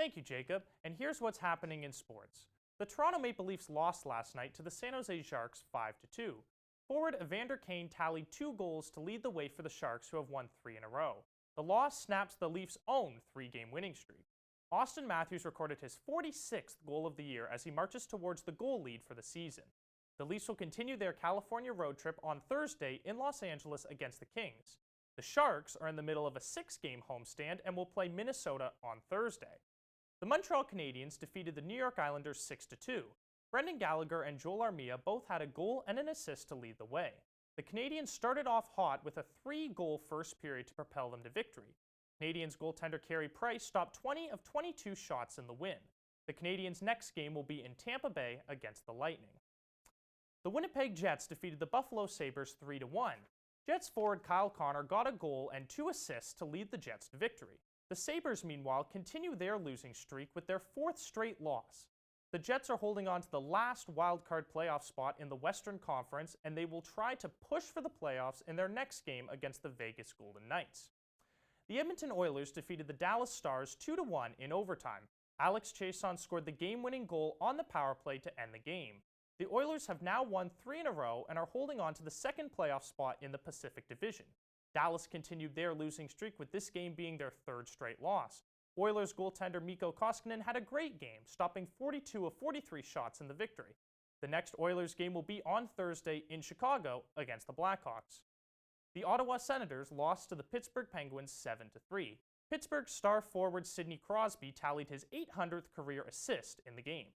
Thank you, Jacob. And here's what's happening in sports. The Toronto Maple Leafs lost last night to the San Jose Sharks 5-2. Forward Evander Kane tallied 2 goals to lead the way for the Sharks, who have won 3 in a row. The loss snaps the Leafs' own 3-game winning streak. Austin Matthews recorded his 46th goal of the year as he marches towards the goal lead for the season. The Leafs will continue their California road trip on Thursday in Los Angeles against the Kings. The Sharks are in the middle of a 6-game homestand and will play Minnesota on Thursday. The Montreal Canadiens defeated the New York Islanders 6-2. Brendan Gallagher and Joel Armia both had a goal and an assist to lead the way. The Canadiens started off hot with a 3-goal first period to propel them to victory. Canadiens goaltender Carey Price stopped 20 of 22 shots in the win. The Canadiens' next game will be in Tampa Bay against the Lightning. The Winnipeg Jets defeated the Buffalo Sabres 3-1. Jets forward Kyle Connor got a goal and 2 assists to lead the Jets to victory. The Sabres, meanwhile, continue their losing streak with their 4th straight loss. The Jets are holding on to the last wildcard playoff spot in the Western Conference, and they will try to push for the playoffs in their next game against the Vegas Golden Knights. The Edmonton Oilers defeated the Dallas Stars 2-1 in overtime. Alex Chiasson scored the game-winning goal on the power play to end the game. The Oilers have now won 3 in a row and are holding on to the 2nd playoff spot in the Pacific Division. Dallas continued their losing streak, with this game being their 3rd straight loss. Oilers goaltender Mikko Koskinen had a great game, stopping 42 of 43 shots in the victory. The next Oilers game will be on Thursday in Chicago against the Blackhawks. The Ottawa Senators lost to the Pittsburgh Penguins 7-3. Pittsburgh star forward Sidney Crosby tallied his 800th career assist in the game.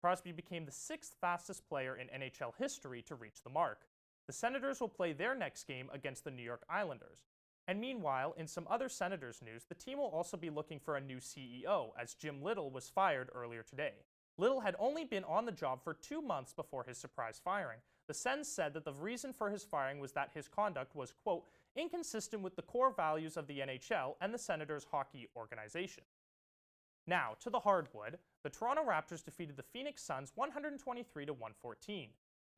Crosby became the 6th fastest player in NHL history to reach the mark. The Senators will play their next game against the New York Islanders. And meanwhile, in some other Senators news, the team will also be looking for a new CEO, as Jim Little was fired earlier today. Little had only been on the job for 2 months before his surprise firing. The Sens said that the reason for his firing was that his conduct was, quote, inconsistent with the core values of the NHL and the Senators hockey organization. Now, to the hardwood, the Toronto Raptors defeated the Phoenix Suns 123-114.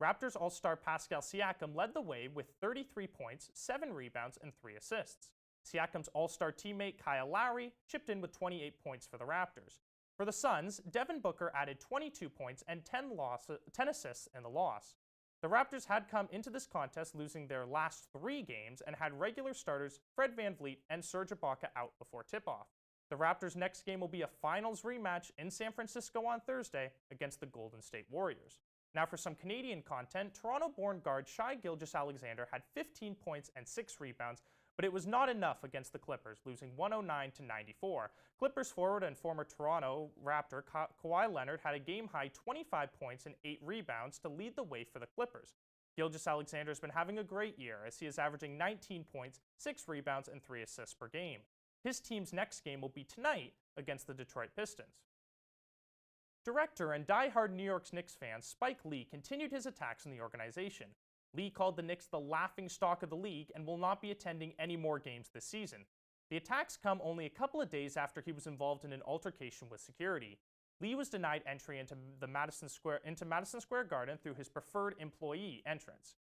Raptors All-Star Pascal Siakam led the way with 33 points, 7 rebounds, and 3 assists. Siakam's All-Star teammate Kyle Lowry chipped in with 28 points for the Raptors. For the Suns, Devin Booker added 22 points and 10 assists in the loss. The Raptors had come into this contest losing their last 3 games and had regular starters Fred VanVleet and Serge Ibaka out before tip-off. The Raptors' next game will be a finals rematch in San Francisco on Thursday against the Golden State Warriors. Now for some Canadian content, Toronto-born guard Shai Gilgeous-Alexander had 15 points and 6 rebounds, but it was not enough against the Clippers, losing 109-94. Clippers forward and former Toronto Raptor Kawhi Leonard had a game-high 25 points and 8 rebounds to lead the way for the Clippers. Gilgeous-Alexander has been having a great year, as he is averaging 19 points, 6 rebounds, and 3 assists per game. His team's next game will be tonight against the Detroit Pistons. Director and die-hard New York Knicks fan Spike Lee continued his attacks on the organization. Lee called the Knicks the laughingstock of the league and will not be attending any more games this season. The attacks come only a couple of days after he was involved in an altercation with security. Lee was denied entry into Madison Square Garden through his preferred employee entrance.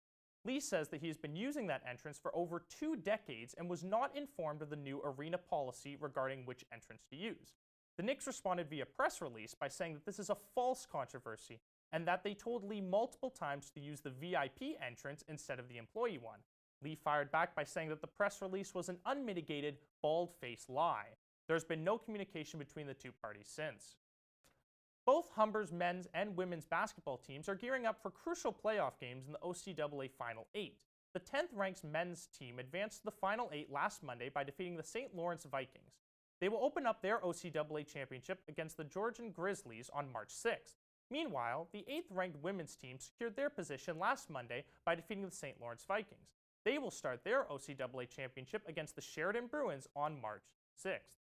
Lee says that he has been using that entrance for over 2 decades and was not informed of the new arena policy regarding which entrance to use. The Knicks responded via press release by saying that this is a false controversy and that they told Lee multiple times to use the VIP entrance instead of the employee one. Lee fired back by saying that the press release was an unmitigated, bald-faced lie. There's been no communication between the two parties since. Both Humber's men's and women's basketball teams are gearing up for crucial playoff games in the OCAA Final 8. The 10th-ranked men's team advanced to the Final 8 last Monday by defeating the St. Lawrence Vikings. They will open up their OCAA championship against the Georgian Grizzlies on March 6th. Meanwhile, the 8th-ranked women's team secured their position last Monday by defeating the St. Lawrence Vikings. They will start their OCAA championship against the Sheridan Bruins on March 6th.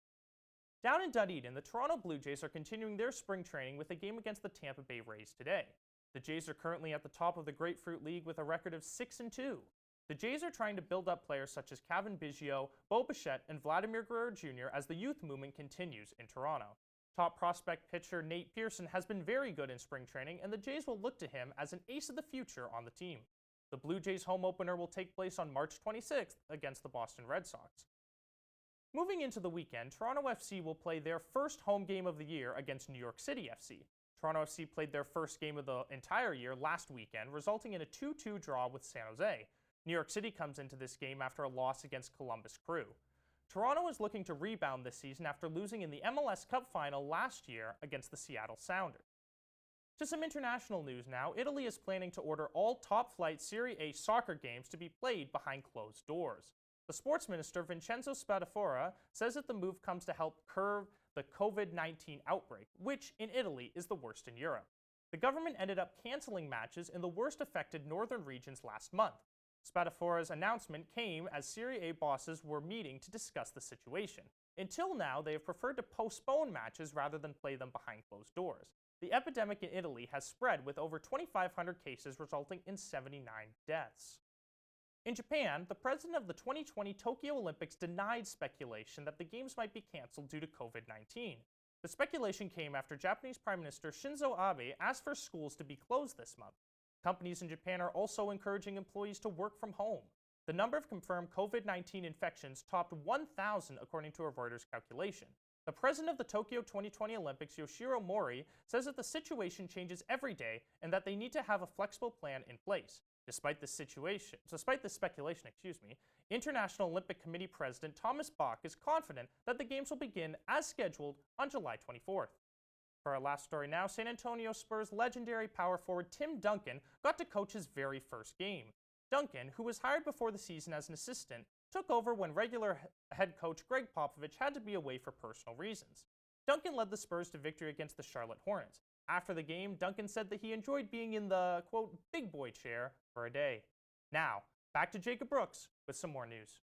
Down in Dunedin, the Toronto Blue Jays are continuing their spring training with a game against the Tampa Bay Rays today. The Jays are currently at the top of the Grapefruit League with a record of 6-2. The Jays are trying to build up players such as Kevin Biggio, Bo Bichette, and Vladimir Guerrero Jr. as the youth movement continues in Toronto. Top prospect pitcher Nate Pearson has been very good in spring training, and the Jays will look to him as an ace of the future on the team. The Blue Jays home opener will take place on March 26th against the Boston Red Sox. Moving into the weekend, Toronto FC will play their first home game of the year against New York City FC. Toronto FC played their first game of the entire year last weekend, resulting in a 2-2 draw with San Jose. New York City comes into this game after a loss against Columbus Crew. Toronto is looking to rebound this season after losing in the MLS Cup final last year against the Seattle Sounders. To some international news now, Italy is planning to order all top-flight Serie A soccer games to be played behind closed doors. The sports minister, Vincenzo Spadafora, says that the move comes to help curb the COVID-19 outbreak, which in Italy is the worst in Europe. The government ended up canceling matches in the worst affected northern regions last month. Spadafora's announcement came as Serie A bosses were meeting to discuss the situation. Until now, they have preferred to postpone matches rather than play them behind closed doors. The epidemic in Italy has spread with over 2,500 cases resulting in 79 deaths. In Japan, the president of the 2020 Tokyo Olympics denied speculation that the Games might be canceled due to COVID-19. The speculation came after Japanese Prime Minister Shinzo Abe asked for schools to be closed this month. Companies in Japan are also encouraging employees to work from home. The number of confirmed COVID-19 infections topped 1,000 according to a Reuters calculation. The president of the Tokyo 2020 Olympics, Yoshiro Mori, says that the situation changes every day and that they need to have a flexible plan in place. Despite this speculation, International Olympic Committee President Thomas Bach is confident that the Games will begin as scheduled on July 24th. For our last story now, San Antonio Spurs legendary power forward Tim Duncan got to coach his very first game. Duncan, who was hired before the season as an assistant, took over when regular head coach Greg Popovich had to be away for personal reasons. Duncan led the Spurs to victory against the Charlotte Hornets. After the game, Duncan said that he enjoyed being in the, quote, big boy chair for a day. Now, back to Jacob Brooks with some more news.